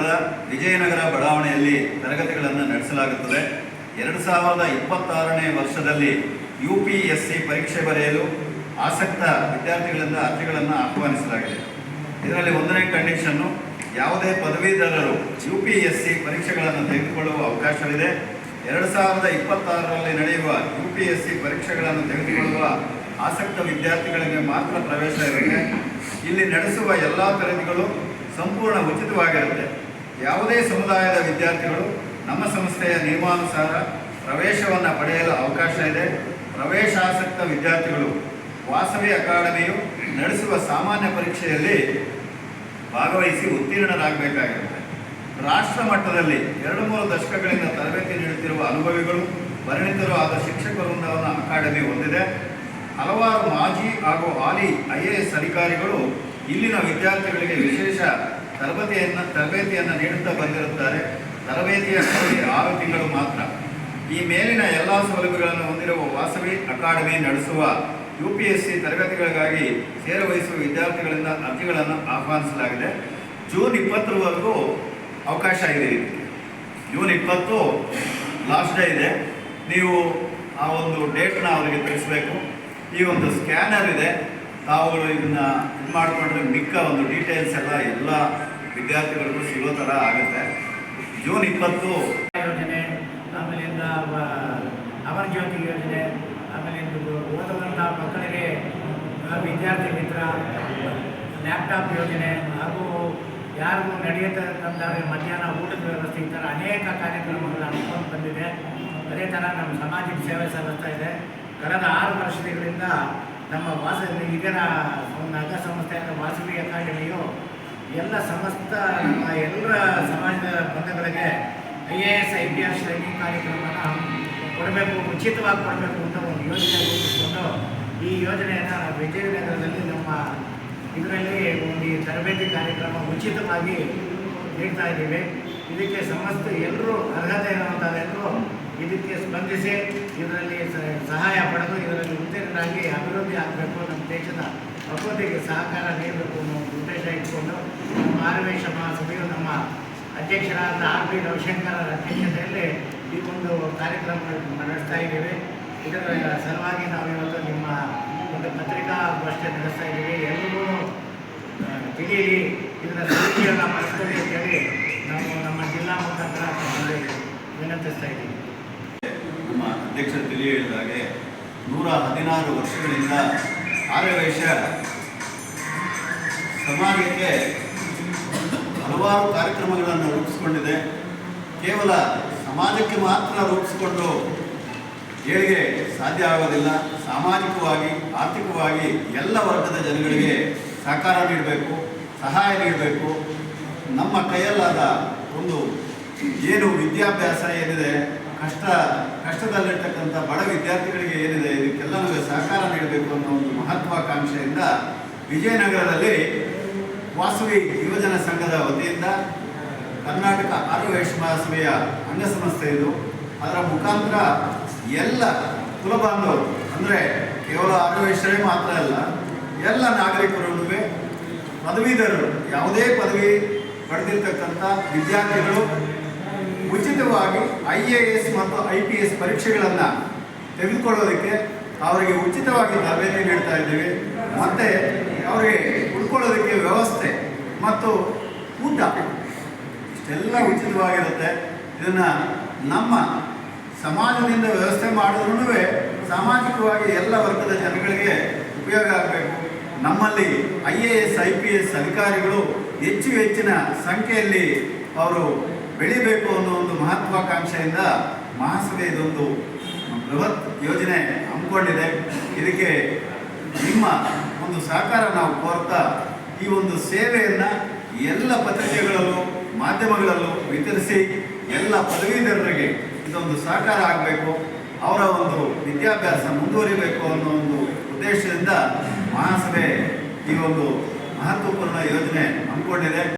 ನಗರದ ವಿಜಯನಗರ ಬಡಾವಣೆಯಲ್ಲಿ ತರಗತಿಗಳನ್ನು ನಡೆಸಲಾಗುತ್ತದೆ. 2026ನೇ ವರ್ಷದಲ್ಲಿ UPSC ಪರೀಕ್ಷೆ ಬರೆಯಲು ಆಸಕ್ತ ವಿದ್ಯಾರ್ಥಿಗಳಿಂದ ಅರ್ಜಿಗಳನ್ನು ಆಹ್ವಾನಿಸಲಾಗಿದೆ. ಇದರಲ್ಲಿ 1ನೇ ಕಂಡೀಷನ್ನು, ಯಾವುದೇ ಪದವೀಧರರು UPSC ಪರೀಕ್ಷೆಗಳನ್ನು ತೆಗೆದುಕೊಳ್ಳುವ ಅವಕಾಶವಿದೆ. 2026ರಲ್ಲಿ ನಡೆಯುವ UPSC ಪರೀಕ್ಷೆಗಳನ್ನು ತೆಗೆದುಕೊಳ್ಳುವ ಆಸಕ್ತ ವಿದ್ಯಾರ್ಥಿಗಳಿಗೆ ಮಾತ್ರ ಪ್ರವೇಶ ಇರುತ್ತೆ. ಇಲ್ಲಿ ನಡೆಸುವ ಎಲ್ಲ ತರಗತಿಗಳು ಸಂಪೂರ್ಣ ಉಚಿತವಾಗಿರುತ್ತೆ. ಯಾವುದೇ ಸಮುದಾಯದ ವಿದ್ಯಾರ್ಥಿಗಳು ನಮ್ಮ ಸಂಸ್ಥೆಯ ನಿಯಮಾನುಸಾರ ಪ್ರವೇಶವನ್ನು ಪಡೆಯಲು ಅವಕಾಶ ಇದೆ. ಪ್ರವೇಶಾಸಕ್ತ ವಿದ್ಯಾರ್ಥಿಗಳು ವಾಸವಿ ಅಕಾಡೆಮಿಯು ನಡೆಸುವ ಸಾಮಾನ್ಯ ಪರೀಕ್ಷೆಯಲ್ಲಿ ಭಾಗವಹಿಸಿ ಉತ್ತೀರ್ಣರಾಗಬೇಕಾಗಿರುತ್ತೆ. ರಾಷ್ಟ್ರ ಮಟ್ಟದಲ್ಲಿ 2-3 ದಶಕಗಳಿಂದ ತರಬೇತಿ ನೀಡುತ್ತಿರುವ ಅನುಭವಿಗಳು, ಪರಿಣಿತರು ಆದ ಶಿಕ್ಷಕ ವೃಂದವನ್ನು ಅಕಾಡೆಮಿ ಹೊಂದಿದೆ. ಹಲವಾರು ಮಾಜಿ ಹಾಗೂ ಹಾಲಿ IAS ಅಧಿಕಾರಿಗಳು ಇಲ್ಲಿನ ವಿದ್ಯಾರ್ಥಿಗಳಿಗೆ ವಿಶೇಷ ತರಬೇತಿಯನ್ನು ನೀಡುತ್ತಾ ಬಂದಿರುತ್ತಾರೆ. ತರಬೇತಿಯ ಅವಧಿ 6 ತಿಂಗಳು ಮಾತ್ರ. ಈ ಮೇಲಿನ ಎಲ್ಲ ಸೌಲಭ್ಯಗಳನ್ನು ಹೊಂದಿರುವ ವಾಸವಿ ಅಕಾಡೆಮಿ ನಡೆಸುವ UPSC ತರಗತಿಗಳಿಗಾಗಿ ಸೇರವಹಿಸುವ ವಿದ್ಯಾರ್ಥಿಗಳಿಂದ ಅರ್ಜಿಗಳನ್ನು ಆಹ್ವಾನಿಸಲಾಗಿದೆ. ಜೂನ್ 20ರವರೆಗೂ ಅವಕಾಶ ಇದೆ. ಜೂನ್ 20 ಲಾಸ್ಟ್ ಡೇ ಇದೆ. ನೀವು ಆ ಒಂದು ಡೇಟ್ನ ಅವರಿಗೆ ತಿಳಿಸಬೇಕು. ಈ ಒಂದು ಸ್ಕ್ಯಾನರ್ ಇದೆ, ತಾವುಗಳು ಇದನ್ನು ಇದು ಮಾಡಿಕೊಂಡ್ರೆ ಮಿಕ್ಕ ಒಂದು ಡೀಟೇಲ್ಸ್ ಎಲ್ಲ ವಿದ್ಯಾರ್ಥಿಗಳಿಗೂ ಸಿಗೋ ಥರ ಆಗುತ್ತೆ. ಜೂನ್ 20 ಯೋಜನೆ, ಆಮೇಲಿಂದ ಅಮರ ಜ್ಯೋತಿ ಯೋಜನೆ, ಆಮೇಲಿಂದ ಓದುವಂಥ ಮಕ್ಕಳಿಗೆ ವಿದ್ಯಾರ್ಥಿ ಮಿತ್ರ, ಲ್ಯಾಪ್ಟಾಪ್ ಯೋಜನೆ, ಹಾಗೂ ಯಾರಿಗೂ ನಡೆಯತಕ್ಕಂಥವ್ರಿಗೆ ಮಧ್ಯಾಹ್ನ ಊಟದ ವ್ಯವಸ್ಥೆ, ಈ ಥರ ಅನೇಕ ಕಾರ್ಯಕ್ರಮಗಳು ಹಮ್ಮಿಕೊಂಡು ಬಂದಿದೆ. ಅದೇ ಥರ ನಮ್ಮ ಸಮಾಜಕ್ಕೆ ಸೇವೆ ಸಲ್ಲಿಸ್ತಾ ಇದೆ. ಕಳೆದ 6 ವರ್ಷಗಳಿಂದ ನಮ್ಮ ಇದರ ಒಂದು ಅಂಗಸಂಸ್ಥೆಯಾದ ವಾಸವಿ ಅಕಾಡೆಮಿಯು ಎಲ್ಲ ಸಮಸ್ತ ನಮ್ಮ ಎಲ್ಲರ ಸಮಾಜದ ಬಂಧುಗಳಿಗೆ IAS IPS ಟ್ರೈನಿಂಗ್ ಕಾರ್ಯಕ್ರಮನ ಕೊಡಬೇಕು, ಉಚಿತವಾಗಿ ಕೊಡಬೇಕು ಅಂತ ಒಂದು ಯೋಜನೆ ರೂಪಿಸಿಕೊಂಡು ಈ ಯೋಜನೆಯನ್ನು ನಾವು ವಿಜಯನಗರದಲ್ಲಿ ನಮ್ಮ ಇದರಲ್ಲಿ ಒಂದು ತರಬೇತಿ ಕಾರ್ಯಕ್ರಮ ಉಚಿತವಾಗಿ ನೀಡ್ತಾ ಇದ್ದೀವಿ. ಇದಕ್ಕೆ ಸಮಸ್ತ ಎಲ್ಲರೂ ಅರ್ಹತೆ ಇರುವಂಥದ್ದೆಲ್ಲರೂ ಇದಕ್ಕೆ ಸ್ಪಂದಿಸಿ ಇದರಲ್ಲಿ ಸಹಾಯ ಪಡೆದು ಇದರಲ್ಲಿ ಉತ್ತೀರ್ಣರಾಗಿ ಅಭಿವೃದ್ಧಿ ಆಗಬೇಕು, ನಮ್ಮ ದೇಶದ ಅಭಿವೃದ್ಧಿಗೆ ಸಹಕಾರ ನೀಡಬೇಕು ಅನ್ನೋ ಉದ್ದೇಶ ಇಟ್ಕೊಂಡು ನಮ್ಮ ಆರ್ವೇಶ ಮಹಾಸಭೆಯು ನಮ್ಮ ಅಧ್ಯಕ್ಷರಾದ RB ರವಿಶಂಕರ್ ಅಧ್ಯಕ್ಷತೆಯಲ್ಲಿ ಈ ಒಂದು ಕಾರ್ಯಕ್ರಮಗಳನ್ನು ನಡೆಸ್ತಾ ಇದ್ದೀವಿ. ಇದರ ಸಲುವಾಗಿ ನಾವು ಇವತ್ತು ನಿಮ್ಮ ಒಂದು ಪತ್ರಿಕಾಗೋಷ್ಠಿ ನಡೆಸ್ತಾ ಇದ್ದೀವಿ. ಎಲ್ಲರೂ ತಿಳಿಯಲಿ, ಇದರ ಸಮಿತಿಯನ್ನು ಮಾಡಿಸ್ಕೊಳ್ಳಿ ಅಂತೇಳಿ ನಾವು ನಮ್ಮ ಜಿಲ್ಲಾ ಮುಖಾಂತರ ವಿನಂತಿಸ್ತಾ ಇದ್ದೀವಿ. ನಮ್ಮ ಅಧ್ಯಕ್ಷರು ತಿಳಿ ಹೇಳಿದಾಗೆ 116 ವರ್ಷಗಳಿಂದ ಆರ್ಯವೈಶ್ಯ ಸಮಾಜಕ್ಕೆ ಹಲವಾರು ಕಾರ್ಯಕ್ರಮಗಳನ್ನು ರೂಪಿಸಿಕೊಂಡಿದೆ. ಕೇವಲ ಸಮಾಜಕ್ಕೆ ಮಾತ್ರ ರೂಪಿಸಿಕೊಂಡು ಏಳಿಗೆ ಸಾಧ್ಯ ಆಗೋದಿಲ್ಲ. ಸಾಮಾಜಿಕವಾಗಿ, ಆರ್ಥಿಕವಾಗಿ ಎಲ್ಲ ವರ್ಗದ ಜನಗಳಿಗೆ ಸಹಕಾರ ನೀಡಬೇಕು, ಸಹಾಯ ನೀಡಬೇಕು. ನಮ್ಮ ಕೈಯಲ್ಲಾದ ಒಂದು ಏನು ವಿದ್ಯಾಭ್ಯಾಸ ಏನಿದೆ, ಕಷ್ಟದಲ್ಲಿರ್ತಕ್ಕಂಥ ಬಡ ವಿದ್ಯಾರ್ಥಿಗಳಿಗೆ ಏನಿದೆ, ಇದಕ್ಕೆಲ್ಲನೂ ಸಹಕಾರ ನೀಡಬೇಕು ಅನ್ನೋ ಒಂದು ಮಹತ್ವಾಕಾಂಕ್ಷೆಯಿಂದ ವಿಜಯನಗರದಲ್ಲಿ ವಾಸವಿ ಯುವಜನ ಸಂಘದ ವತಿಯಿಂದ ಕರ್ನಾಟಕ ಆರ್ಯವೈಶ್ಯ ಮಹಾಸಭೆಯ ಅಂಗಸಂಸ್ಥೆ ಇದು. ಅದರ ಮುಖಾಂತರ ಎಲ್ಲ ಕುಲಬಾಂಧವರು, ಅಂದರೆ ಕೇವಲ ಆರ್ಯವೈಶ್ಯರೇ ಮಾತ್ರ ಅಲ್ಲ, ಎಲ್ಲ ನಾಗರಿಕರು, ಪದವೀಧರರು, ಯಾವುದೇ ಪದವಿ ಪಡೆದಿರ್ತಕ್ಕಂಥ ವಿದ್ಯಾರ್ಥಿಗಳು ಉಚಿತವಾಗಿ IAS ಮತ್ತು IPS ಪರೀಕ್ಷೆಗಳನ್ನು ತೆಗೆದುಕೊಳ್ಳೋದಕ್ಕೆ ಅವರಿಗೆ ಉಚಿತವಾಗಿ ತರಬೇತಿ ನೀಡ್ತಾ ಇದ್ದೀವಿ. ಮತ್ತು ಅವರಿಗೆ ಉಳ್ಕೊಳ್ಳೋದಕ್ಕೆ ವ್ಯವಸ್ಥೆ ಮತ್ತು ಊಟ ಇಷ್ಟೆಲ್ಲ ಉಚಿತವಾಗಿರುತ್ತೆ. ಇದನ್ನು ನಮ್ಮ ಸಮಾಜದಿಂದ ವ್ಯವಸ್ಥೆ ಮಾಡಿದ್ರೂ ಸಾಮಾಜಿಕವಾಗಿ ಎಲ್ಲ ವರ್ಗದ ಜನಗಳಿಗೆ ಉಪಯೋಗ ಆಗಬೇಕು. ನಮ್ಮಲ್ಲಿ IAS IPS ಅಧಿಕಾರಿಗಳು ಹೆಚ್ಚಿನ ಸಂಖ್ಯೆಯಲ್ಲಿ ಅವರು ಬೆಳಿಬೇಕು ಅನ್ನೋ ಒಂದು ಮಹತ್ವಾಕಾಂಕ್ಷೆಯಿಂದ ಮಹಾಸಭೆ ಇದೊಂದು ಬೃಹತ್ ಯೋಜನೆ ಹಮ್ಮಿಕೊಂಡಿದೆ. ಇದಕ್ಕೆ ನಿಮ್ಮ ಒಂದು ಸಹಕಾರ ನಾವು ಕೋರ್ತಾ ಈ ಒಂದು ಸೇವೆಯನ್ನು ಎಲ್ಲ ಪತ್ರಿಕೆಗಳಲ್ಲೂ ಮಾಧ್ಯಮಗಳಲ್ಲೂ ವಿತರಿಸಿ ಎಲ್ಲ ಪದವೀಧರರಿಗೆ ಇದೊಂದು ಸಹಕಾರ ಆಗಬೇಕು, ಅವರ ಒಂದು ವಿದ್ಯಾಭ್ಯಾಸ ಮುಂದುವರಿಬೇಕು ಅನ್ನೋ ಒಂದು ಉದ್ದೇಶದಿಂದ ಮಹಾಸಭೆ ಈ ಒಂದು ಮಹತ್ವಪೂರ್ಣ ಯೋಜನೆ ಹಮ್ಮಿಕೊಂಡಿದೆ.